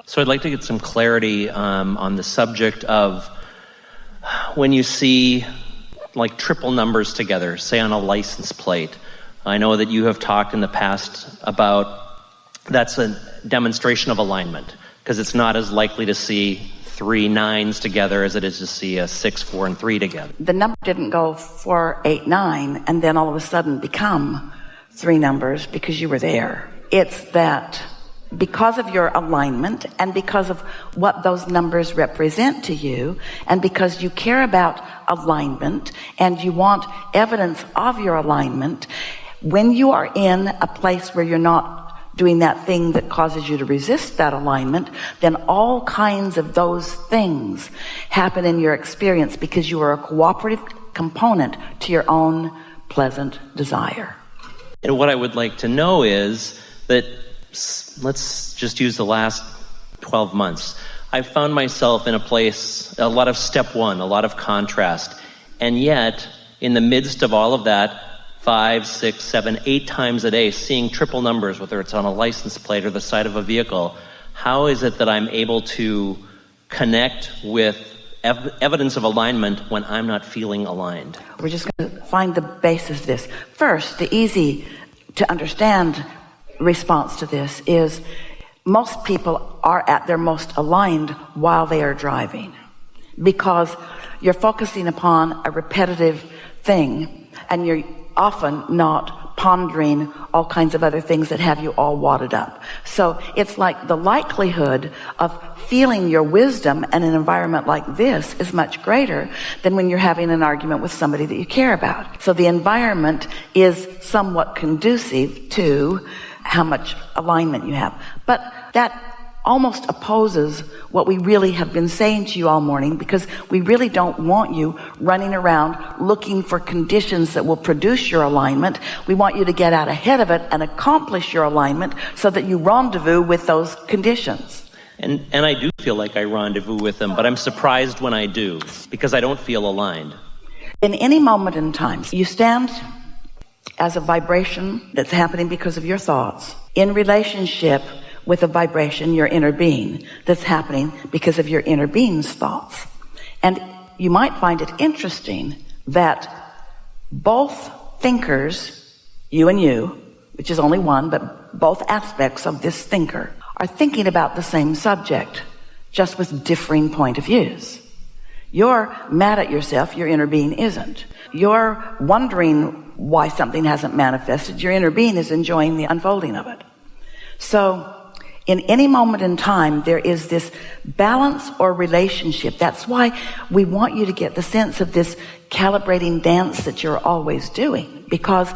So I'd like to get some clarity on the subject of when you see like triple numbers together, say on a license plate. I know that you have talked in the past about that's a demonstration of alignment, because it's not as likely to see 3 9s together as it is to see a 6, 4, and 3 together. The number didn't go 4, 8, 9, and then all of a sudden become 3 numbers because you were there. It's that because of your alignment and because of what those numbers represent to you, and because you care about alignment and you want evidence of your alignment, when you are in a place where you're not doing that thing that causes you to resist that alignment, then all kinds of those things happen in your experience because you are a cooperative component to your own pleasant desire. And what I would like to know is that, let's just use the last 12 months. I've found myself in a place, a lot of step 1, a lot of contrast. And yet, in the midst of all of that, 5, 6, 7, 8 times a day, seeing triple numbers, whether it's on a license plate or the side of a vehicle, how is it that I'm able to connect with evidence of alignment when I'm not feeling aligned? We're just going to find the basis of this. First, the easy to understand response to this is most people are at their most aligned while they are driving, because you're focusing upon a repetitive thing and you're often not pondering all kinds of other things that have you all wadded up. So it's like the likelihood of feeling your wisdom in an environment like this is much greater than when you're having an argument with somebody that you care about. So the environment is somewhat conducive to how much alignment you have. But that almost opposes what we really have been saying to you all morning, because we really don't want you running around looking for conditions that will produce your alignment. We want you to get out ahead of it and accomplish your alignment so that you rendezvous with those conditions. And I do feel like I rendezvous with them, but I'm surprised when I do, because I don't feel aligned. In any moment in time, you stand as a vibration that's happening because of your thoughts in relationship with a vibration, your inner being, that's happening because of your inner being's thoughts. And you might find it interesting that both thinkers, you and you, which is only one, but both aspects of this thinker, are thinking about the same subject, just with differing point of views. You're mad at yourself, your inner being isn't. You're wondering why something hasn't manifested, your inner being is enjoying the unfolding of it. So in any moment in time, there is this balance or relationship. That's why we want you to get the sense of this calibrating dance that you're always doing. Because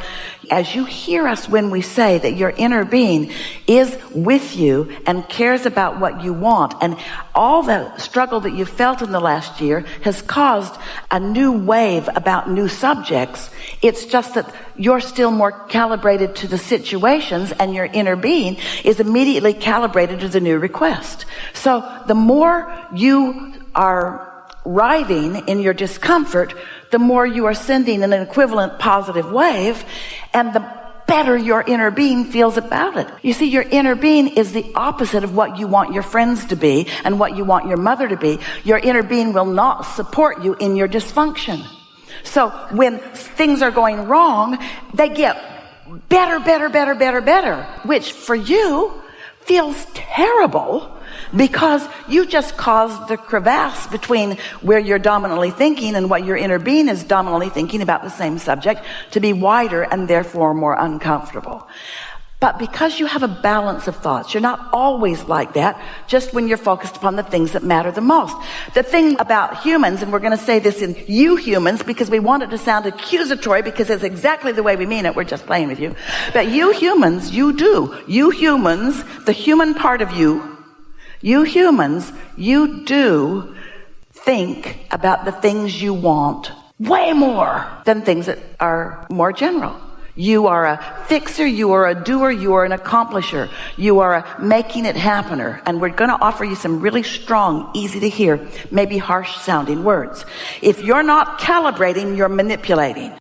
as you hear us when we say that your inner being is with you and cares about what you want, and all the struggle that you've felt in the last year has caused a new wave about new subjects. It's just that you're still more calibrated to the situations, and your inner being is immediately calibrated to the new request. So the more you are writhing in your discomfort, the more you are sending an equivalent positive wave, and the better your inner being feels about it. You see, your inner being is the opposite of what you want your friends to be and what you want your mother to be. Your inner being will not support you in your dysfunction. So when things are going wrong, they get better, which for you feels terrible, because you just caused the crevasse between where you're dominantly thinking and what your inner being is dominantly thinking about the same subject to be wider and therefore more uncomfortable. But because you have a balance of thoughts, you're not always like that, just when you're focused upon the things that matter the most. The thing about humans, and we're going to say this in you humans because we want it to sound accusatory, because it's exactly the way we mean it, we're just playing with you. But you humans, you humans, the human part of you humans, you do think about the things you want way more than things that are more general. You are a fixer, you are a doer, you are an accomplisher, you are a making it happener. And we're going to offer you some really strong, easy to hear, maybe harsh sounding words. If you're not calibrating, you're manipulating.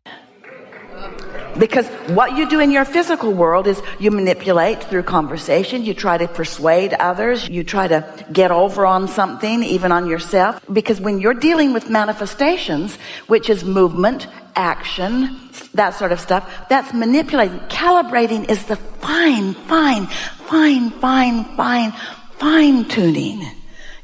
Because what you do in your physical world is you manipulate through conversation, you try to persuade others, you try to get over on something, even on yourself. Because when you're dealing with manifestations, which is movement, action, that sort of stuff, that's manipulating. Calibrating is the fine tuning,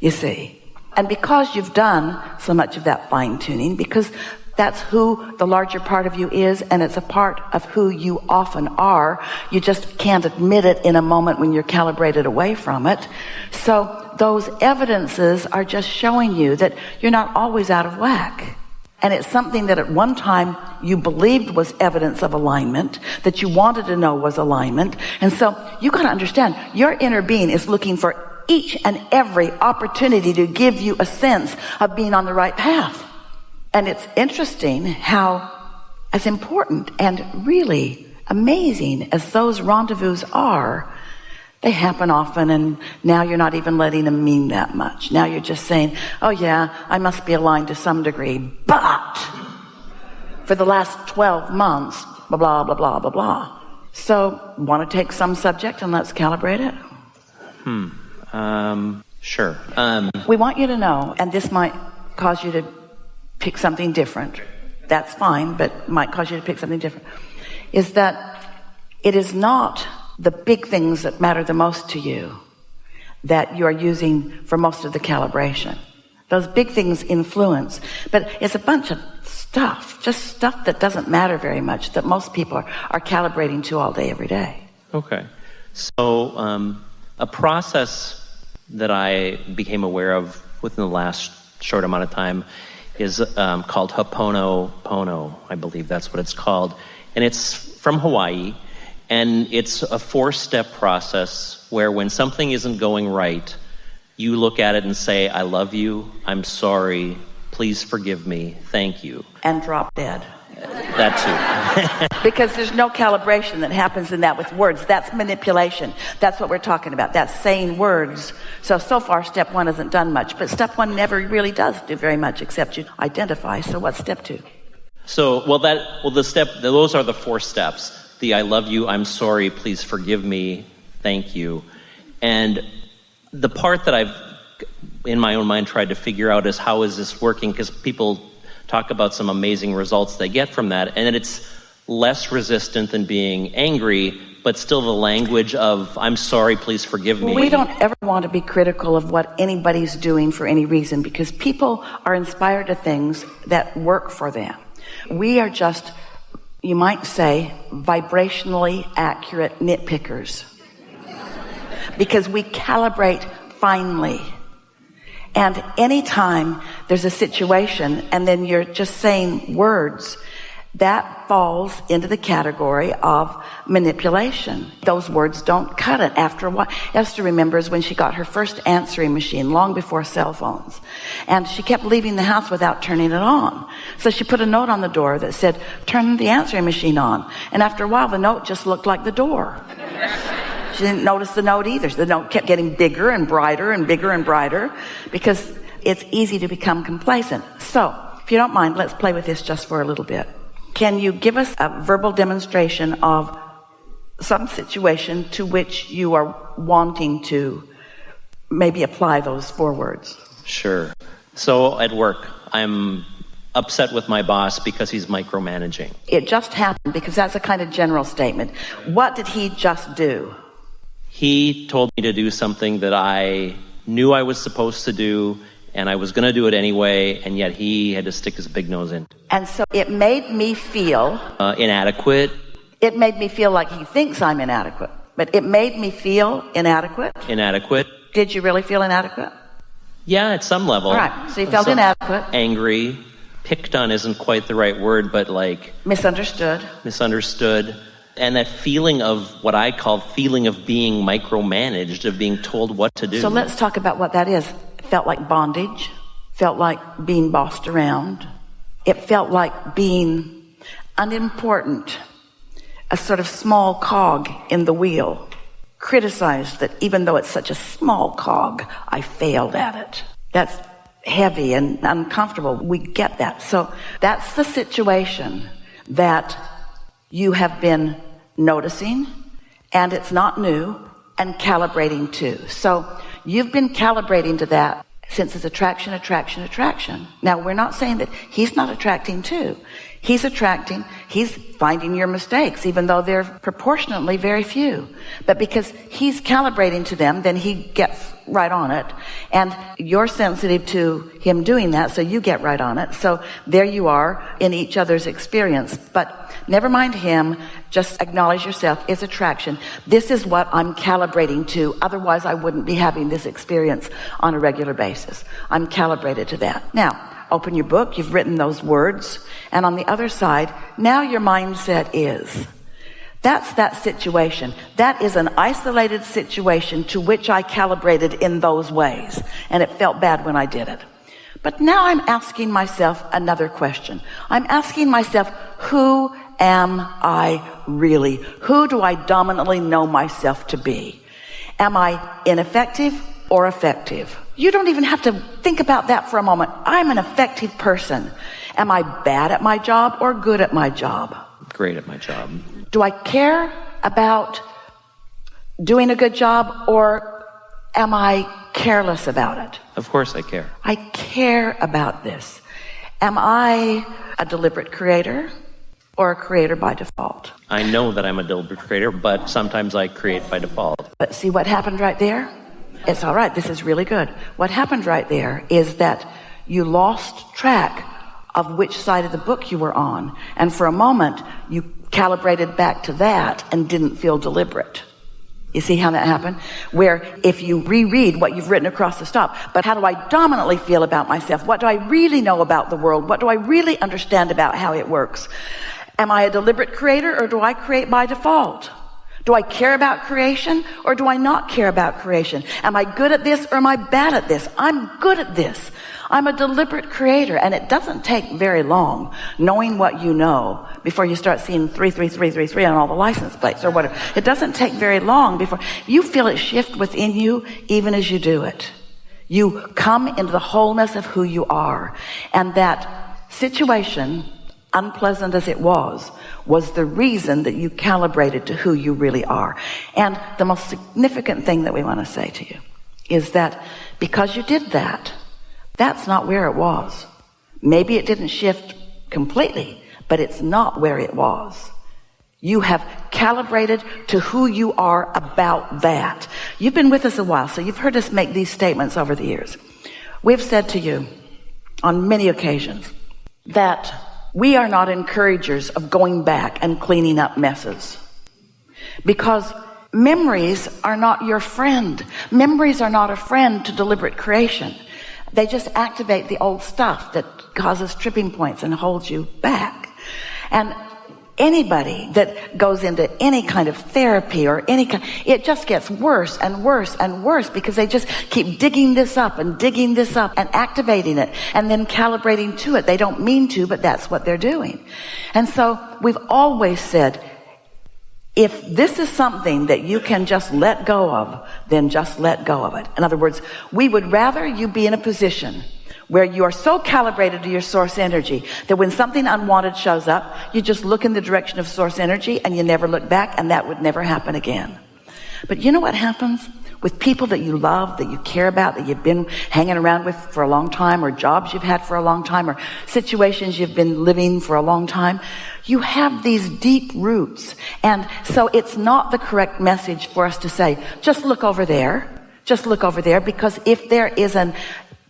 you see. And because you've done so much of that fine tuning, because that's who the larger part of you is, and it's a part of who you often are. You just can't admit it in a moment when you're calibrated away from it. So those evidences are just showing you that you're not always out of whack. And it's something that at one time you believed was evidence of alignment, that you wanted to know was alignment. And so you got to understand, your inner being is looking for each and every opportunity to give you a sense of being on the right path. And it's interesting how, as important and really amazing as those rendezvous are, they happen often, and now you're not even letting them mean that much. Now you're just saying, oh yeah, I must be aligned to some degree, but for the last 12 months, blah, blah, blah, blah, blah, blah. So, want to take some subject and let's calibrate it? Sure. We want you to know, and this might cause you to pick something different. That's fine, but might cause you to pick something different. Is that it is not the big things that matter the most to you that you are using for most of the calibration. Those big things influence, but it's a bunch of stuff, just stuff that doesn't matter very much, that most people are calibrating to all day, every day. Okay. So a process that I became aware of within the last short amount of time is called Ho'oponopono. I believe that's what it's called. And it's from Hawaii. And it's a 4-step process where when something isn't going right, you look at it and say, I love you, I'm sorry, please forgive me, thank you. And drop dead. That too. Because there's no calibration that happens in that with words. That's manipulation. That's what we're talking about. That's saying words. So far, step 1 hasn't done much. But step 1 never really does do very much except you identify. So what's step 2? Those are the 4 steps. The I love you, I'm sorry, please forgive me, thank you. And the part that I've, in my own mind, tried to figure out is how is this working? Because people talk about some amazing results they get from that, and it's less resistant than being angry, but still the language of, I'm sorry, please forgive me. We don't ever want to be critical of what anybody's doing for any reason, because people are inspired to things that work for them. We are just, you might say, vibrationally accurate nitpickers. Because we calibrate finely. And anytime there's a situation and then you're just saying words, that falls into the category of manipulation. Those words don't cut it after a while. Esther remembers when she got her first answering machine long before cell phones. And she kept leaving the house without turning it on. So she put a note on the door that said, turn the answering machine on. And after a while, the note just looked like the door. She didn't notice the note either. So the note kept getting bigger and brighter and bigger and brighter because it's easy to become complacent. So, if you don't mind, let's play with this just for a little bit. Can you give us a verbal demonstration of some situation to which you are wanting to maybe apply those 4 words? Sure. So at work, I'm upset with my boss because he's micromanaging. It just happened, because that's a kind of general statement. What did he just do? He told me to do something that I knew I was supposed to do, and I was going to do it anyway, and yet he had to stick his big nose in. And so it made me feel... inadequate. It made me feel like he thinks I'm inadequate. But it made me feel inadequate. Inadequate. Did you really feel inadequate? Yeah, at some level. All right, so you felt inadequate. Angry. Picked on isn't quite the right word, but like... Misunderstood. And that feeling of what I call feeling of being micromanaged, of being told what to do. So let's talk about what that is. It felt like bondage. Felt like being bossed around. It felt like being unimportant. A sort of small cog in the wheel. Criticized that even though it's such a small cog, I failed at it. That's heavy and uncomfortable. We get that. So that's the situation that you have been noticing, and it's not new, and calibrating too. So you've been calibrating to that since it's attraction, attraction, attraction. Now, we're not saying that he's not attracting too. He's attracting, he's finding your mistakes, even though they're proportionately very few. But because he's calibrating to them, then he gets right on it. And you're sensitive to him doing that, so you get right on it. So there you are in each other's experience. But never mind him, just acknowledge yourself. It's attraction. This is what I'm calibrating to. Otherwise, I wouldn't be having this experience on a regular basis. I'm calibrated to that. Now, open your book, you've written those words, and on the other side, now your mindset is, that's that situation. That is an isolated situation to which I calibrated in those ways, and it felt bad when I did it. But now I'm asking myself another question. I'm asking myself, who am I really? Who do I dominantly know myself to be? Am I ineffective or effective? You don't even have to think about that for a moment. I'm an effective person. Am I bad at my job or good at my job? Great at my job. Do I care about doing a good job, or am I careless about it? Of course I care. I care about this. Am I a deliberate creator or a creator by default? I know that I'm a deliberate creator, but sometimes I create by default. But see what happened right there? It's all right. This is really good. What happened right there is that you lost track of which side of the book you were on. And for a moment, you calibrated back to that and didn't feel deliberate. You see how that happened? Where if you reread what you've written across the top, but how do I dominantly feel about myself? What do I really know about the world? What do I really understand about how it works? Am I a deliberate creator, or do I create by default? Do I care about creation, or do I not care about creation? Am I good at this, or am I bad at this? I'm good at this. I'm a deliberate creator, and it doesn't take very long knowing what you know before you start seeing 33333 on all the license plates or whatever. It doesn't take very long before you feel it shift within you even as you do it. You come into the wholeness of who you are. And that situation, unpleasant as it was the reason that you calibrated to who you really are. And the most significant thing that we want to say to you is that because you did that, that's not where it was. Maybe it didn't shift completely, but it's not where it was. You have calibrated to who you are about that. You've been with us a while, so you've heard us make these statements over the years. We've said to you on many occasions that we are not encouragers of going back and cleaning up messes, because memories are not your friend. Memories are not a friend to deliberate creation. They just activate the old stuff that causes tripping points and holds you back. And anybody that goes into any kind of therapy or any kind, it just gets worse and worse and worse, because they just keep digging this up and activating it and then calibrating to it. They don't mean to, but that's what they're doing. And so we've always said, if this is something that you can just let go of, then just let go of it. In other words, we would rather you be in a position where you are so calibrated to your source energy that when something unwanted shows up, you just look in the direction of source energy and you never look back, and that would never happen again. But you know what happens with people that you love, that you care about, that you've been hanging around with for a long time, or jobs you've had for a long time, or situations you've been living for a long time? You have these deep roots. And so it's not the correct message for us to say, just look over there, because if there is an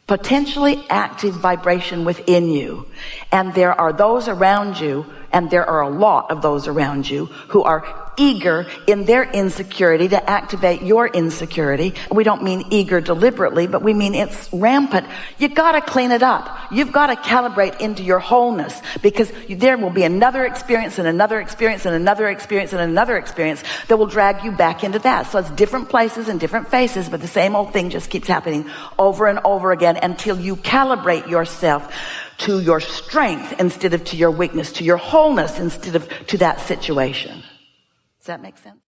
potentially active vibration within you, and there are those around you, and there are a lot of those around you who are eager in their insecurity to activate your insecurity. We don't mean eager deliberately, but we mean it's rampant. You got to clean it up. You've got to calibrate into your wholeness, because there will be another experience and another experience and another experience and another experience that will drag you back into that. So it's different places and different faces, but the same old thing just keeps happening over and over again until you calibrate yourself to your strength instead of to your weakness, to your wholeness instead of to that situation. Does that make sense?